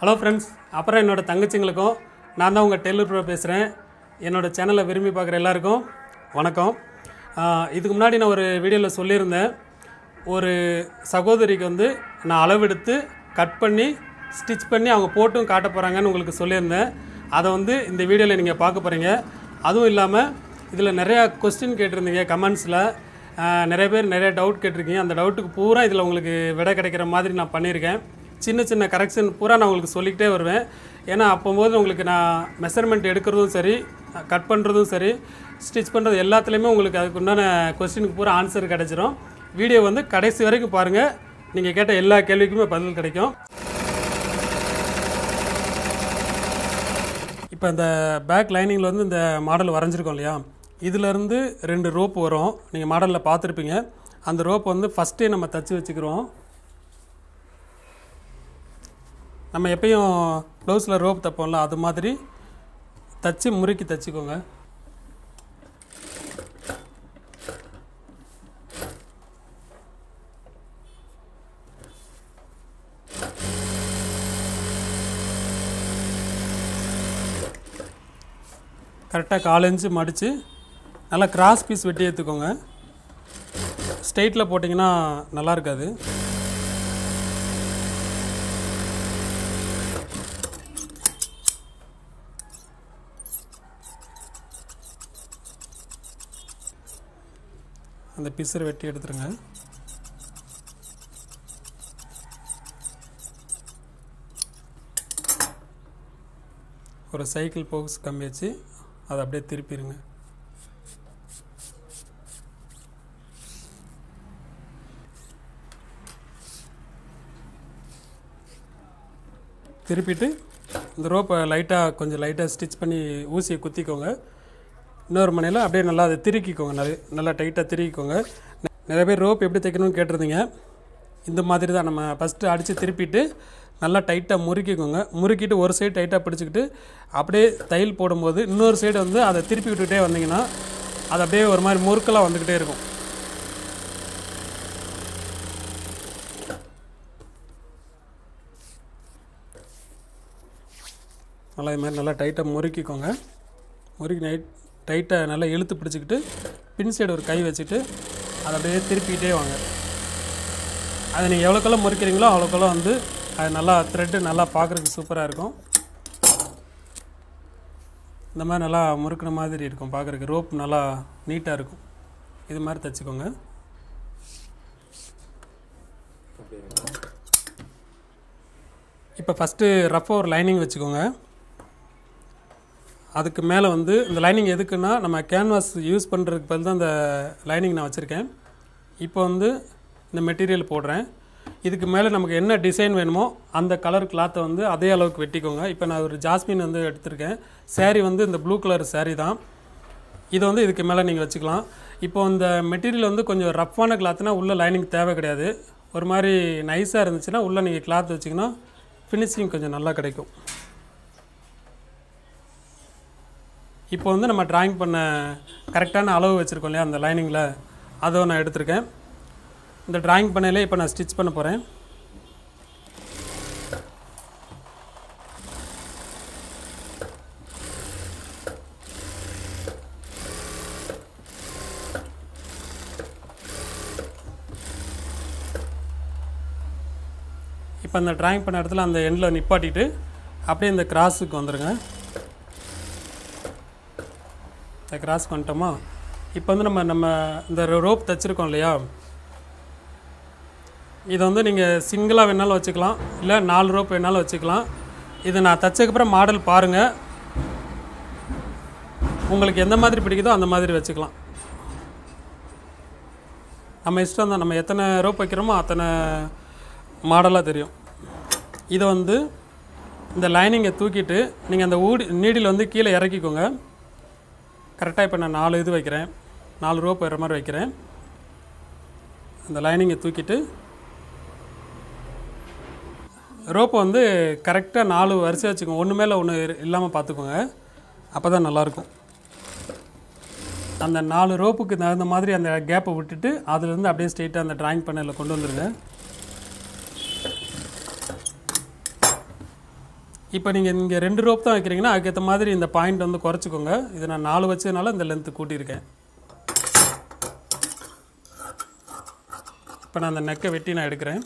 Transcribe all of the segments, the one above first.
Hello friends, அப்புறம் என்னோட தங்கச்சிங்களுக்கும் நான் தான் உங்கள் டெய்லர் ப்ரோ பேசுகிறேன். என்னோடய சேனலை விரும்பி பார்க்குற எல்லாருக்கும் வணக்கம். இதுக்கு முன்னாடி நான் ஒரு வீடியோவில் சொல்லியிருந்தேன், ஒரு சகோதரிக்கு வந்து நான் அளவெடுத்து கட் பண்ணி ஸ்டிச் பண்ணி அவங்க போட்டும் காட்ட போகிறாங்கன்னு உங்களுக்கு சொல்லியிருந்தேன். அதை வந்து இந்த வீடியோவில் நீங்கள் பார்க்க போகிறீங்க. அதுவும் இல்லாமல் இதில் நிறையா கொஸ்டின் கேட்டிருந்தீங்க கமெண்ட்ஸில். நிறைய பேர் நிறைய டவுட் கேட்டிருக்கீங்க. அந்த டவுட்டுக்கு பூரா இதில் உங்களுக்கு விடை கிடைக்கிற மாதிரி நான் பண்ணியிருக்கேன். சின்ன சின்ன கரெக்ஷன் பூரா நான் உங்களுக்கு சொல்லிக்கிட்டே வருவேன். ஏன்னா அப்போது உங்களுக்கு நான் மெஷர்மெண்ட் எடுக்கிறதும் சரி, கட் பண்ணுறதும் சரி, ஸ்டிச் பண்ணுறது எல்லாத்துலேயுமே உங்களுக்கு அதுக்கு உண்டான கொஸ்டினுக்கு பூரா ஆன்சர் கிடச்சிரும். வீடியோ வந்து கடைசி வரைக்கும் பாருங்கள். நீங்கள் கேட்ட எல்லா கேள்விக்குமே பதில் கிடைக்கும். இப்போ இந்த பேக் லைனிங்கில் வந்து இந்த மாடல் வரைஞ்சிருக்கோம் இல்லையா, இதிலேருந்து 2 ரோப் வரும். நீங்கள் மாடலில் பார்த்துருப்பீங்க. அந்த ரோப் வந்து ஃபஸ்ட்டே நம்ம தச்சு வச்சுக்கிறோம். நம்ம எப்பயும் ப்ளவுஸில் ரோப் தைப்போம்ல, அது மாதிரி தச்சு முறுக்கி தச்சுக்கோங்க. கரெக்டாக 4 இன்ச்சு மடித்து நல்லா கிராஸ் பீஸ் வெட்டி எடுத்துக்கோங்க. ஸ்ட்ரெயிட்டில் போட்டிங்கன்னா நல்லா இருக்காது. அந்த பீஸரை வெட்டி எடுத்துருங்க. ஒரு சைக்கிள் போக்ஸ் கம்பி வச்சு அதை அப்படியே திருப்பிடுங்க. திருப்பிட்டு இந்த ரோப்பை கொஞ்சம் லைட்டாக ஸ்டிச் பண்ணி ஊசியை குத்திக்கோங்க. இன்னொரு மணியில் அப்படியே நல்லா அதை திருக்கிக்கோங்க. நல்லா டைட்டாக திருக்கிக்கோங்க. நிறைய பேர் ரோப் எப்படி தைக்கணும்னு கேட்டிருந்தீங்க. இந்த மாதிரி தான் நம்ம ஃபஸ்ட்டு அடித்து திருப்பிட்டு நல்லா டைட்டாக முறுக்கிக்கோங்க. முறுக்கிட்டு ஒரு சைடு டைட்டாக பிடிச்சிக்கிட்டு அப்படியே தையல் போடும்போது இன்னொரு சைடு வந்து அதை திருப்பி விட்டுக்கிட்டே வந்தீங்கன்னா அது அப்படியே ஒரு மாதிரி முறுக்கெல்லாம் வந்துக்கிட்டே இருக்கும். நல்லா இது மாதிரி நல்லா டைட்டாக முறுக்கிக்கோங்க. முறுக்கி டைட்டாக நல்லா இழுத்து பிடிச்சிக்கிட்டு பின் சைடு ஒரு கை வச்சுட்டு அதை அப்படியே திருப்பிக்கிட்டே வாங்க. அதை நீங்கள் எவ்வளோக்கெல்லாம் முறுக்கிறீங்களோ அவ்வளோக்கெல்லாம் வந்து அது நல்லா த்ரெட்டு நல்லா பார்க்குறதுக்கு சூப்பராக இருக்கும். இந்த மாதிரி நல்லா முறுக்கின மாதிரி இருக்கும் பார்க்குறதுக்கு. ரோப் நல்லா நீட்டாக இருக்கும். இது மாதிரி தைச்சிக்கோங்க. இப்போ ஃபஸ்ட்டு ரஃப்பாக ஒரு லைனிங் வச்சுக்கோங்க. அதுக்கு மேலே வந்து இந்த லைனிங் எதுக்குன்னா நம்ம கேன்வாஸ் யூஸ் பண்ணுறதுக்கு பதில் தான் இந்த லைனிங் நான் வச்சுருக்கேன். இப்போ வந்து இந்த மெட்டீரியல் போடுறேன். இதுக்கு மேலே நமக்கு என்ன டிசைன் வேணுமோ அந்த கலர் கிளாத்தை வந்து அதே அளவுக்கு வெட்டிக்கோங்க. இப்போ நான் ஒரு ஜாஸ்மின் வந்து எடுத்திருக்கேன். சேரீ வந்து இந்த ப்ளூ கலர் சேரீ தான். இதை வந்து இதுக்கு மேலே நீங்கள் வச்சுக்கலாம். இப்போ இந்த மெட்டீரியல் வந்து கொஞ்சம் ரஃப்பான கிளாத்னா உள்ளே லைனிங் தேவை கிடையாது. ஒரு மாதிரி நைஸாக இருந்துச்சுன்னா உள்ளே நீங்கள் கிளாத் வச்சிங்கன்னா ஃபினிஷிங் கொஞ்சம் நல்லா கிடைக்கும். இப்போ வந்து நம்ம ட்ராயிங் பண்ண கரெக்டான அளவு வச்சுருக்கோம் இல்லையா அந்த லைனிங்கில், அதை நான் எடுத்திருக்கேன். இந்த ட்ராயிங் பண்ணையிலே இப்போ நான் ஸ்டிச் பண்ண போகிறேன். இப்போ அந்த ட்ராயிங் பண்ண இடத்துல அந்த எண்டில் நிப்பாட்டிட்டு அப்படியே இந்த கிராஸுக்கு வந்துடுங்க. கிராஸ் பண்ணிட்டோமா? இப்போ வந்து நம்ம இந்த ரோப் தைச்சிருக்கோம் இல்லையா, இதை வந்து நீங்கள் சிங்கிளாக வேணாலும் வச்சுக்கலாம், இல்லை 4 ரோப் வேணாலும் வச்சுக்கலாம். இதை நான் தைச்சதுக்கப்புறம் மாடல் பாருங்கள். உங்களுக்கு எந்த மாதிரி பிடிக்குதோ அந்த மாதிரி வச்சுக்கலாம். நம்ம இஷ்டம் தான். நம்ம எத்தனை ரோப் வைக்கிறோமோ அத்தனை மாடலாக தெரியும். இதை வந்து இந்த லைனிங்கை தூக்கிட்டு நீங்கள் அந்த நீடில் வந்து கீழே இறக்கிக்கோங்க. கரெக்டாக இப்போ நான் 4 இது வைக்கிறேன், 4 ரோப் வர மாதிரி வைக்கிறேன். அந்த லைனிங்கை தூக்கிட்டு ரோப்பை வந்து கரெக்டாக 4 வரிசை வச்சுக்கோங்க. ஒன்று மேலே ஒன்று இல்லாமல் பார்த்துக்கோங்க. அப்போ தான் நல்லாயிருக்கும். அந்த 4 ரோப்புக்கு தகுந்த மாதிரி அந்த கேப்பை விட்டுட்டு அதுலேருந்து அப்படியே ஸ்ட்ரெயிட்டாக அந்த ட்ராயிங் பண்ணையில் கொண்டு வந்துடுங்க. இப்போ நீங்கள் இங்கே 2 ரோப் தான் வைக்கிறீங்கன்னா அதுக்கேற்ற மாதிரி இந்த பாயிண்ட் வந்து குறைச்சிக்கோங்க. இது நான் 4 வச்சதுனால இந்த லென்த்து கூட்டியிருக்கேன். இப்போ நான் அந்த நெக்கை வெட்டி நான் எடுக்கிறேன்.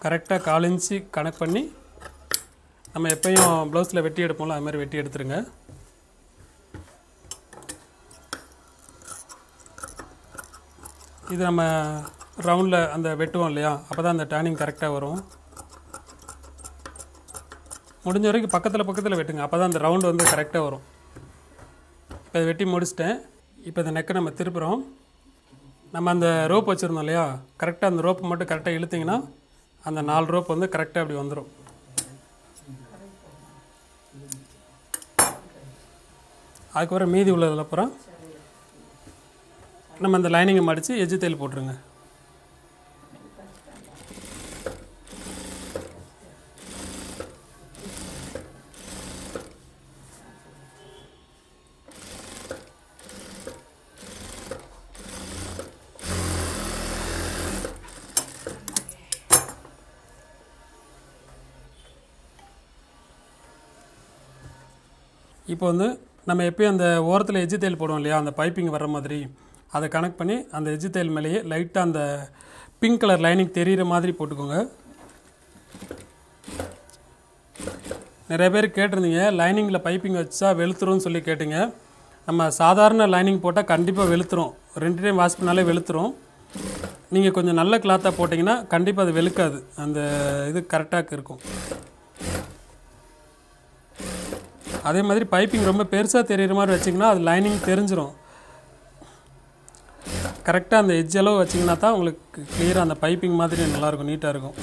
கரெக்டாக 4 இன்ச்சு கனெக்ட் பண்ணி நம்ம எப்பயும் ப்ளவுஸில் வெட்டி எடுப்போம்ல அது மாதிரி வெட்டி எடுத்துருங்க. இது நம்ம ரவுண்டில் அந்த வெட்டுவோம் இல்லையா, அப்போ தான் அந்த டர்னிங் கரெக்டாக வரும். முடிஞ்ச வரைக்கும் பக்கத்தில் வெட்டுங்க, அப்போ தான் அந்த ரவுண்டு வந்து கரெக்டாக வரும். இப்போ இதை வெட்டி முடிச்சிட்டேன். இப்போ இந்த நெக்கை நம்ம திருப்புறோம். நம்ம அந்த ரோப் வச்சுருந்தோம் இல்லையா, கரெக்டாக அந்த ரோப்பு மட்டும் கரெக்டாக இழுத்திங்கன்னா அந்த 4 ரோப் வந்து கரெக்டாக அப்படி வந்துடும். அதுக்கப்புறம் மீதி உள்ளதில் அப்புறம் நம்ம அந்த லைனிங்கை மடித்து எஜ்ஜு தையல் போட்டுருங்க. இப்போ வந்து நம்ம எப்பயும் அந்த ஓரத்தில் எஜ்ஜு தையல் போடுவோம் இல்லையா, அந்த பைப்பிங் வர்ற மாதிரி அதை கனெக்ட் பண்ணி அந்த எஜ்ஜு தையல் மேலேயே லைட்டாக அந்த பிங்க் கலர் லைனிங் தெரிகிற மாதிரி போட்டுக்கோங்க. நிறைய பேர் கேட்டிருந்தீங்க லைனிங்கில் பைப்பிங் வச்சா வெளுத்துரும்னு சொல்லி கேட்டிங்க. நம்ம சாதாரண லைனிங் போட்டால் கண்டிப்பாக வெளுத்துரும், 2 டைம் வாஷ் பண்ணாலே வெளுத்துரும். நீங்கள் கொஞ்சம் நல்ல கிளாத்தாக போட்டிங்கன்னா கண்டிப்பாக அது வெளுக்காது, அந்த இது கரெக்டாக இருக்கும். அதே மாதிரி பைப்பிங் ரொம்ப பெருசாக தெரிகிற மாதிரி வச்சிங்கன்னா அது லைனிங் தெரிஞ்சிடும். கரெக்டாக அந்த எட்ஜ் அளவு வச்சிங்கன்னா தான் உங்களுக்கு கிளியராக அந்த பைப்பிங் மாதிரி நல்லாயிருக்கும், நீட்டாக இருக்கும்.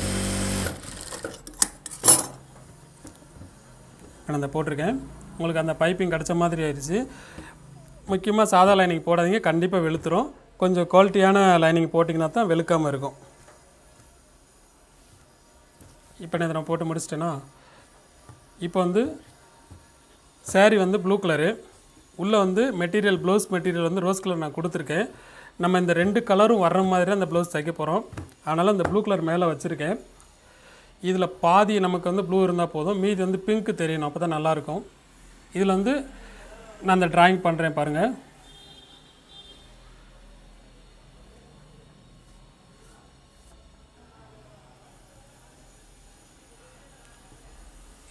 நான் அந்த போட்டிருக்கேன், உங்களுக்கு அந்த பைப்பிங் கிடச்ச மாதிரி ஆயிடுச்சு. முக்கியமாக சாதா லைனிங் போடாதீங்க, கண்டிப்பாக வெளுத்துரும். கொஞ்சம் குவாலிட்டியான லைனிங் போட்டிங்கன்னா தான் வெளுக்காமல் இருக்கும். இப்போ நான் இதை நான் போட்டு முடிச்சிட்டேன்னா, இப்போ வந்து சாரீ வந்து ப்ளூ கலரு, உள்ளே வந்து மெட்டீரியல் ப்ளவுஸ் மெட்டீரியல் வந்து ரோஸ் கலர் நான் கொடுத்துருக்கேன். நம்ம இந்த 2 கலரும் வர்ற மாதிரி அந்த ப்ளவுஸ் தைக்க போகிறோம். அதனால் அந்த ப்ளூ கலர் மேலே வச்சுருக்கேன். இதில் பாதி நமக்கு வந்து ப்ளூ இருந்தால் போதும், மீதி வந்து பிங்க் தெரியணும், அப்போ தான் நல்லாயிருக்கும். இதில் வந்து நான் அந்த ட்ராயிங் பண்ணுறேன் பாருங்கள்.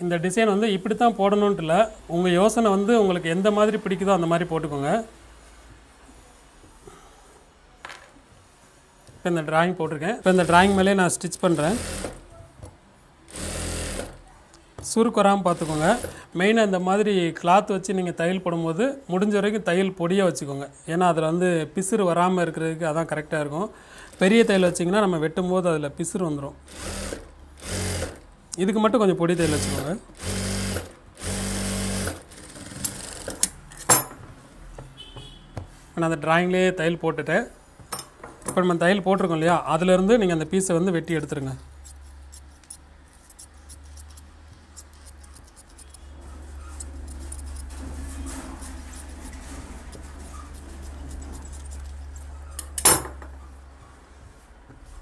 இந்த டிசைன் வந்து இப்படி தான் போடணுன்ட்டு இல்லை, உங்கள் யோசனை வந்து உங்களுக்கு எந்த மாதிரி பிடிக்குதோ அந்த மாதிரி போட்டுக்கோங்க. இப்போ இந்த ட்ராயிங் போட்டிருக்கேன். இப்போ இந்த ட்ராயிங் மேலே நான் ஸ்டிச் பண்ணுறேன். சுருக்கு வராமல் பார்த்துக்கோங்க. மெயினாக இந்த மாதிரி கிளாத் வச்சு நீங்கள் தையல் போடும்போது முடிஞ்ச வரைக்கும் தையல் பொடியாக வச்சுக்கோங்க. ஏன்னா அதில் வந்து பிசுறு வராமல் இருக்கிறதுக்கு அதான் கரெக்டாக இருக்கும். பெரிய தையல் வச்சிங்கன்னா நம்ம வெட்டும் போது அதில் பிசுறு வந்துடும். இதுக்கு மட்டும் கொஞ்சம் பொடி தையல் வச்சுக்கோங்க. நான் அந்த ட்ராயிங்லேயே தையல் போட்டுட்டேன். இப்போ நம்ம தையல் போட்டிருக்கோம் இல்லையா, அதிலேருந்து நீங்கள் அந்த பீஸை வந்து வெட்டி எடுத்துருங்க.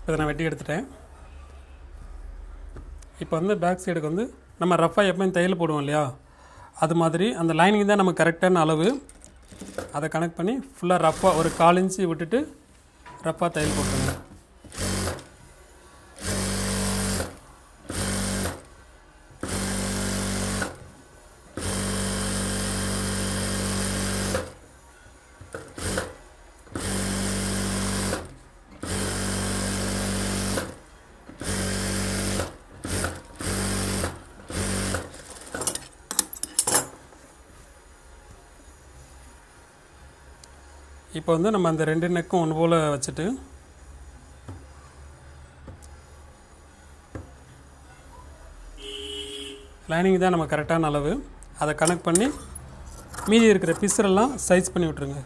இதை நான் வெட்டி எடுத்துட்டேன். இப்போ வந்து பேக் சைடுக்கு வந்து நம்ம ரஃபாக எப்போயும் தையல் போடுவோம் இல்லையா, அது மாதிரி அந்த லைனிங் தான் நம்ம கரெக்டான அளவு. அதை கனெக்ட் பண்ணி ஃபுல்லாக ரஃபாக ஒரு 1/4 இன்ச்சு விட்டுட்டு ரஃபாக தையல் போட்டுருங்க. இப்போ வந்து நம்ம அந்த 2 நெக்கும் ஒன்று போல் வச்சுட்டு லைனிங் தான் நம்ம கரெக்டான அளவு, அதை கனெக்ட் பண்ணி மீதி இருக்கிற பிசுரெல்லாம் சைஸ் பண்ணி விட்ருங்க.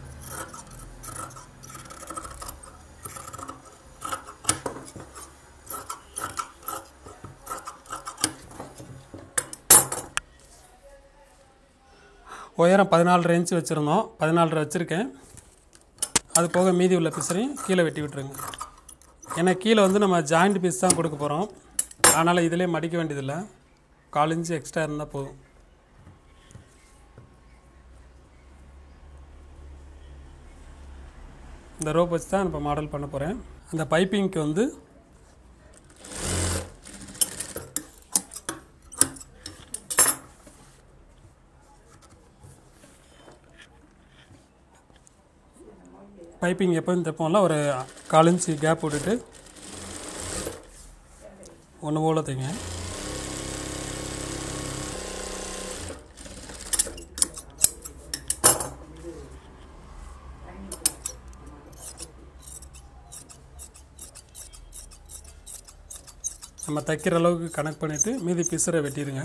உயரம் 14.5 இன்ச் வச்சுருந்தோம், 14.5 வச்சுருக்கேன். அது போக மீதி உள்ள பீஸரையும் கீழே வெட்டி விட்டுருங்க. ஏன்னா கீழே வந்து நம்ம ஜாயிண்ட் பீஸ் தான் கொடுக்க போகிறோம், அதனால் இதிலே மடிக்க வேண்டியதில்லை, 1/4 இன்ச் எக்ஸ்ட்ரா இருந்தால் போதும். இந்த ரோப் வச்சு தான் இப்போ மாடல் பண்ண போகிறேன். அந்த பைப்பிங்க்கு வந்து பைப்பிங் எப்போ தைப்போம்ல ஒரு 1/4 இன்ச் கேப் விட்டுட்டு ஒன்று போல் தைங்க. நம்ம தைக்கிற அளவுக்கு கனெக்ட் பண்ணிவிட்டு மீதி பிசரை வெட்டிடுங்க.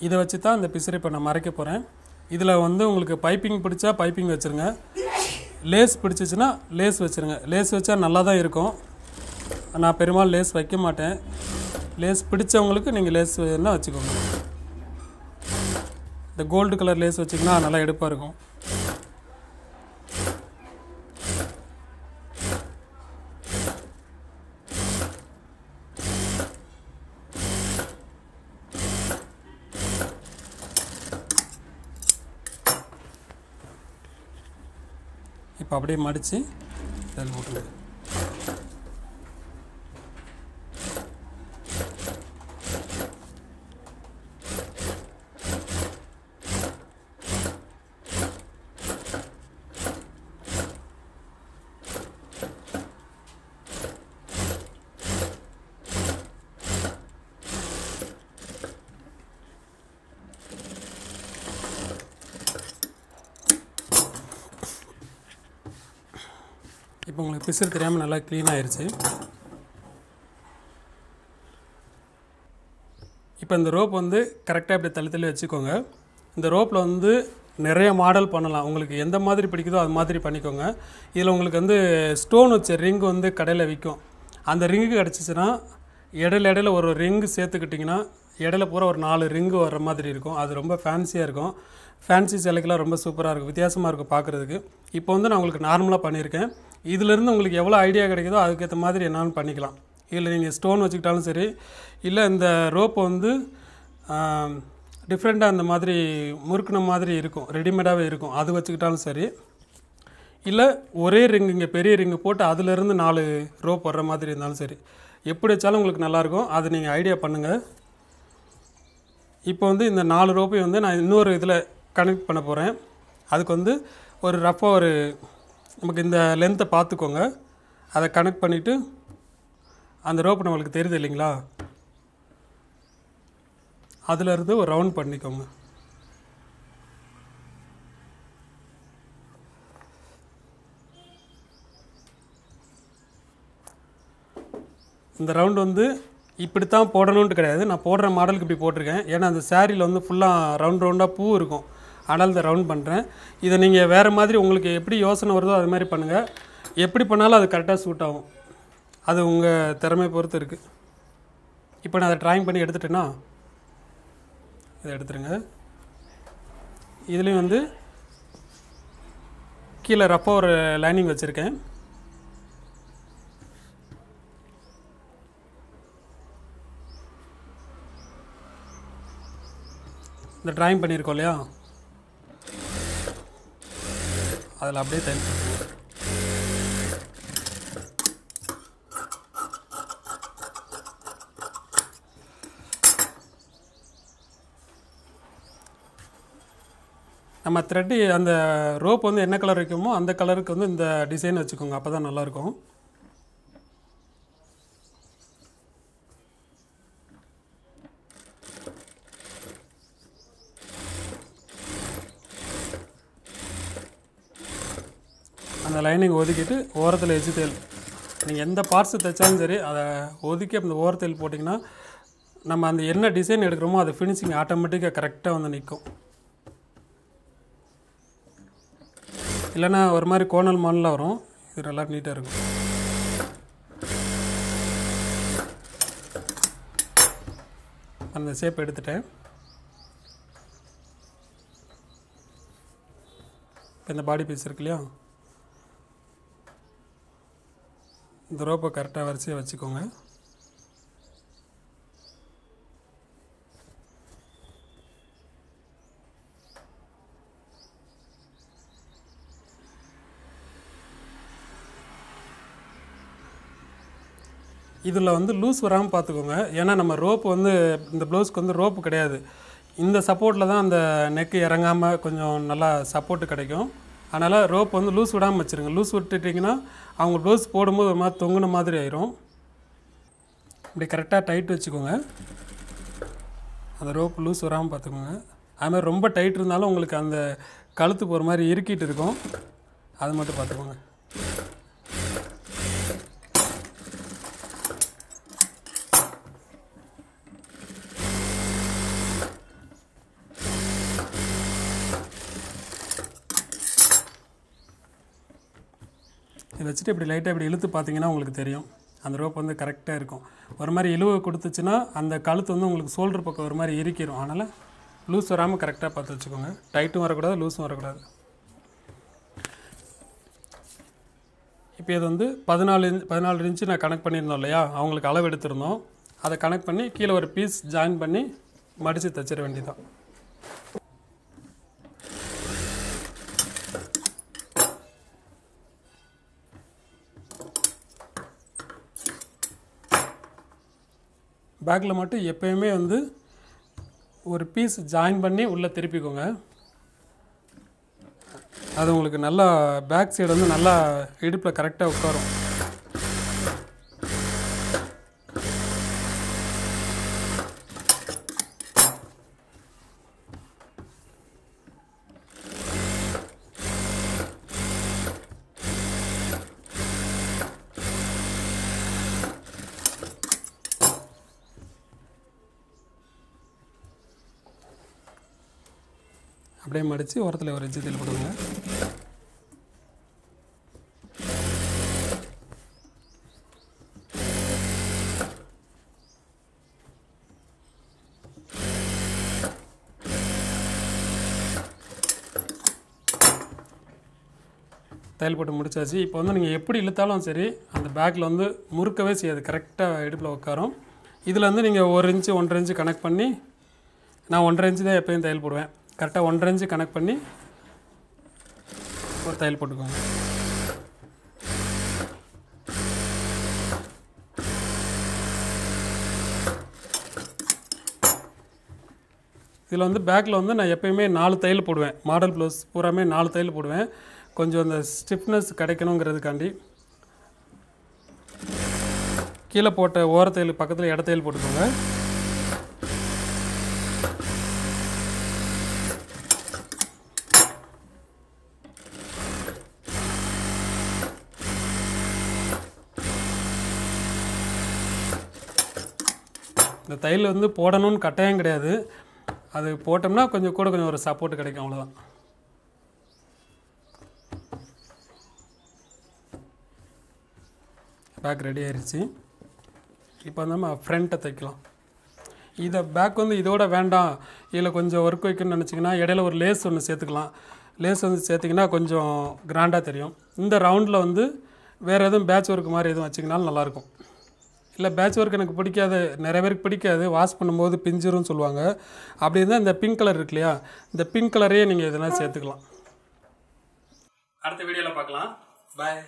இதை வச்சு தான் இந்த பிசரை இப்போ நான் மறைக்க போகிறேன். இதில் வந்து உங்களுக்கு பைப்பிங் பிடிச்சா பைப்பிங் வச்சுருங்க, லேஸ் பிடிச்சிச்சின்னா லேஸ் வச்சுருங்க. லேஸ் வச்சா நல்லா தான் இருக்கும், நான் பெரும்பாலும் லேஸ் வைக்க மாட்டேன். லேஸ் பிடிச்சவங்களுக்கு நீங்கள் லேஸ் வேணால் வச்சுக்கோங்க. இந்த கோல்டு கலர் லேஸ் வச்சிங்கன்னா நல்லா எடுப்பாக இருக்கும். இப்போ அப்படியே மடித்து இதில் போட்டுருங்க. இப்போ உங்களுக்கு பிசுறு தெரியாமல் நல்லா க்ளீன் ஆயிடுச்சு. இப்போ இந்த ரோப் வந்து கரெக்டாக இப்படி தள்ளி வச்சுக்கோங்க. இந்த ரோப்பில் வந்து நிறைய மாடல் பண்ணலாம், உங்களுக்கு எந்த மாதிரி பிடிக்குதோ அது மாதிரி பண்ணிக்கோங்க. இதில் உங்களுக்கு வந்து ஸ்டோன் வச்ச ரிங்கு வந்து கடையில் விற்கும். அந்த ரிங்கு கிடச்சிச்சின்னா இடையில ஒரு ரிங்கு சேர்த்துக்கிட்டிங்கன்னா இடையில பூரா ஒரு 4 ரிங்கு வர்ற மாதிரி இருக்கும். அது ரொம்ப ஃபேன்சியாக இருக்கும். ஃபேன்சி சிலைக்கெல்லாம் ரொம்ப சூப்பராக இருக்கும், வித்தியாசமாக இருக்கும் பார்க்குறதுக்கு. இப்போ வந்து நான் உங்களுக்கு நார்மலாக பண்ணியிருக்கேன். இதிலேருந்து உங்களுக்கு எவ்வளோ ஐடியா கிடைக்குதோ அதுக்கேற்ற மாதிரி என்னாலும் பண்ணிக்கலாம். இதில் நீங்கள் ஸ்டோன் வச்சுக்கிட்டாலும் சரி, இல்லை இந்த ரோப்பை வந்து டிஃப்ரெண்ட்டாக அந்த மாதிரி முறுக்குன மாதிரி இருக்கும், ரெடிமேடாகவே இருக்கும், அது வச்சுக்கிட்டாலும் சரி, இல்லை ஒரே ரிங்கு இங்கே பெரிய ரிங்கு போட்டு அதிலேருந்து 4 ரோப் வர்ற மாதிரி இருந்தாலும் சரி, எப்படி வச்சாலும் உங்களுக்கு நல்லாயிருக்கும். அது நீங்கள் ஐடியா பண்ணுங்கள். இப்போ வந்து இந்த 4 ரோப்பையும் வந்து நான் இன்னொரு இதில் கனெக்ட் பண்ண போகிறேன். அதுக்கு வந்து ஒரு ரஃப்பாக ஒரு நமக்கு இந்த லென்த்தை பார்த்துக்கோங்க, அதை கனெக்ட் பண்ணிவிட்டு அந்த ரோப்பு நம்மளுக்கு தெரியுது இல்லைங்களா, அதிலிருந்து ஒரு ரவுண்ட் பண்ணிக்கோங்க. இந்த ரவுண்டு வந்து இப்படித்தான் போடணுன்ட்டு கிடையாது, நான் போடுற மாடலுக்கு இப்படி போட்டிருக்கேன். ஏன்னா அந்த சாரியில் வந்து ஃபுல்லாக ரவுண்டாக பூ இருக்கும், அதனால் இந்த ரவுண்ட் பண்ணுறேன். இதை நீங்கள் வேறு மாதிரி உங்களுக்கு எப்படி யோசனை வருதோ அது மாதிரி பண்ணுங்கள். எப்படி பண்ணாலும் அது கரெக்டாக சூட் ஆகும், அது உங்கள் திறமை பொறுத்து இருக்குது. இப்போ நான் அதை ட்ராயிங் பண்ணி எடுத்துட்டேன்னா இதை எடுத்துருங்க. இதுலேயும் வந்து கீழே ரஃப்பாக ஒரு லைனிங் வச்சுருக்கேன். இந்த ட்ராயிங் பண்ணியிருக்கோம் இல்லையா, அதில் அப்படியே டைம் பண்ணுங்க. நம்ம த்ரெட்டு அந்த ரோப் வந்து என்ன கலர் வைக்குமோ அந்த கலருக்கு வந்து இந்த டிசைன் வச்சுக்கோங்க, அப்போ தான் நல்லாயிருக்கும். அந்த லைனிங் ஒதுக்கிட்டு ஓரத்தில் எச்சு தேல், நீங்கள் எந்த பார்ட்ஸு தைச்சாலும் சரி அதை ஒதுக்கி அந்த ஓரத்தில் போட்டிங்கன்னா நம்ம அந்த என்ன டிசைன் எடுக்கிறோமோ அது ஃபினிஷிங் ஆட்டோமேட்டிக்காக கரெக்டாக வந்து நிற்கும். இல்லைன்னா ஒரு மாதிரி கோணல் மாடலாக வரும், இது நல்லா நீட்டாக இருக்கும். அந்த ஷேப் எடுத்துட்டேன். இப்போ இந்த பாடி பீஸ் இருக்கு இல்லையா, இந்த ரோப்பை கரெக்டாக வரிசையாக வச்சுக்கோங்க. இதில் வந்து லூஸ் வராமல் பார்த்துக்கோங்க. ஏன்னா நம்ம ரோப்பு வந்து இந்த ப்ளவுஸ்க்கு வந்து ரோப்பு கிடையாது. இந்த சப்போர்ட்டில் தான் அந்த நெக்கு இறங்காமல் கொஞ்சம் நல்லா சப்போர்ட்டு கிடைக்கும். அதனால் ரோப் வந்து லூஸ் விடாமல் வச்சுருங்க. லூஸ் விட்டுட்டிங்கன்னா அவங்க ப்ளவுஸ் போடும்போது ஒரு மாதிரி தொங்குன மாதிரி ஆயிரும். இப்படி கரெக்டாக டைட் வச்சுக்கோங்க. அந்த ரோப் லூஸ் வராமல் பார்த்துக்கோங்க. அதுமாதிரி ரொம்ப டைட் இருந்தாலும் உங்களுக்கு அந்த கழுத்து போகிற மாதிரி இறுக்கிட்டு இருக்கும். அது மட்டும் பார்த்துக்கோங்க. இதை வச்சுட்டு இப்படி லைட்டாக இப்படி இழுத்து பார்த்தீங்கன்னா உங்களுக்கு தெரியும் அந்த ரோப் வந்து கரெக்டாக இருக்கும். ஒரு மாதிரி இழுவை கொடுத்துச்சுன்னா அந்த கழுத்து வந்து உங்களுக்கு ஷோல்டர் பக்கம் ஒரு மாதிரி இறுக்கிடும். அதனால் லூஸ் வராமல் கரெக்டாக பார்த்து வச்சுக்கோங்க. டைட்டும் வரக்கூடாது, லூஸும் வரக்கூடாது. இப்போ இது வந்து 14 இன்ச்சு நான் கனெக்ட் பண்ணியிருந்தோம் இல்லையா, அவங்களுக்கு அளவு எடுத்திருந்தோம். அதை கனெக்ட் பண்ணி கீழே ஒரு பீஸ் ஜாயின் பண்ணி மடித்து தைச்சிட வேண்டியதான். பேக்கில் மட்டும் எப்போயுமே வந்து ஒரு பீஸ் ஜாயின் பண்ணி உள்ளே திருப்பிக்கோங்க. அது உங்களுக்கு நல்லா பேக் சைடு வந்து நல்லா இடுப்பில் கரெக்டாக உட்காரும். அப்படியே மடித்து ஓரத்தில் ஒரு தையல் போடுங்க. தையல் போட்டு முடிச்சாச்சு. இப்போ வந்து நீங்கள் எப்படி இழுத்தாலும் சரி அந்த பேக்கில் வந்து முறுக்கவே செய்யாது, கரெக்டாக இடுப்பில் உட்காரும். இதில் வந்து நீங்கள் 1 இன்ச்சு 1.5 இன்ச்சு கனெக்ட் பண்ணி, நான் 1.5 இன்ச்சு தான் எப்போயும் தையல் போடுவேன். கரெக்டாக 1.5 இன்ச்சு கனெக்ட் பண்ணி ஒரு தையல் போட்டுக்கோங்க. இதில் வந்து பேக்கில் வந்து நான் எப்போயுமே 4 தையல் போடுவேன். மாடல் ப்ளவுஸ் பூராமே 4 தையல் போடுவேன். கொஞ்சம் அந்த ஸ்டிஃப்னஸ் கிடைக்கணுங்கிறதுக்காண்டி. கீழே போட்ட ஓரத்தையல் பக்கத்தில் இடத்தையல் போட்டுக்கோங்க. இந்த தையல் வந்து போடணும்னு கட்டாயம் கிடையாது. அது போட்டோம்னா கொஞ்சம் ஒரு சப்போர்ட் கிடைக்கும், அவ்வளோதான். பேக் ரெடி ஆயிடுச்சு. இப்போ நம்ம ஃப்ரண்ட்டை தைக்கலாம். இதை பேக் வந்து இதோட வேண்டாம், இதில் கொஞ்சம் ஒர்க் வைக்கணும்னு நினச்சிங்கன்னா இடையில ஒரு லேஸ் ஒன்று சேர்த்துக்கலாம். லேஸ் வந்து சேர்த்திங்கன்னா கொஞ்சம் கிராண்டாக தெரியும். இந்த ரவுண்டில் வந்து வேறு எதுவும் பேட்ச் ஒர்க் மாதிரி எதுவும் வச்சிங்கனாலும் நல்லாயிருக்கும். இல்லை பேட்ச் ஒர்க் எனக்கு பிடிக்காது, நிறைய பேருக்கு பிடிக்காது, வாஷ் பண்ணும்போது பிஞ்சிரும்னு சொல்லுவாங்க. அப்படி இருந்தால் இந்த பிங்க் கலர் இருக்கு இல்லையா, இந்த பிங்க் கலரையே நீங்கள் இதெல்லாம் சேர்த்துக்கலாம். அடுத்த வீடியோவில் பார்க்கலாம். பாய்.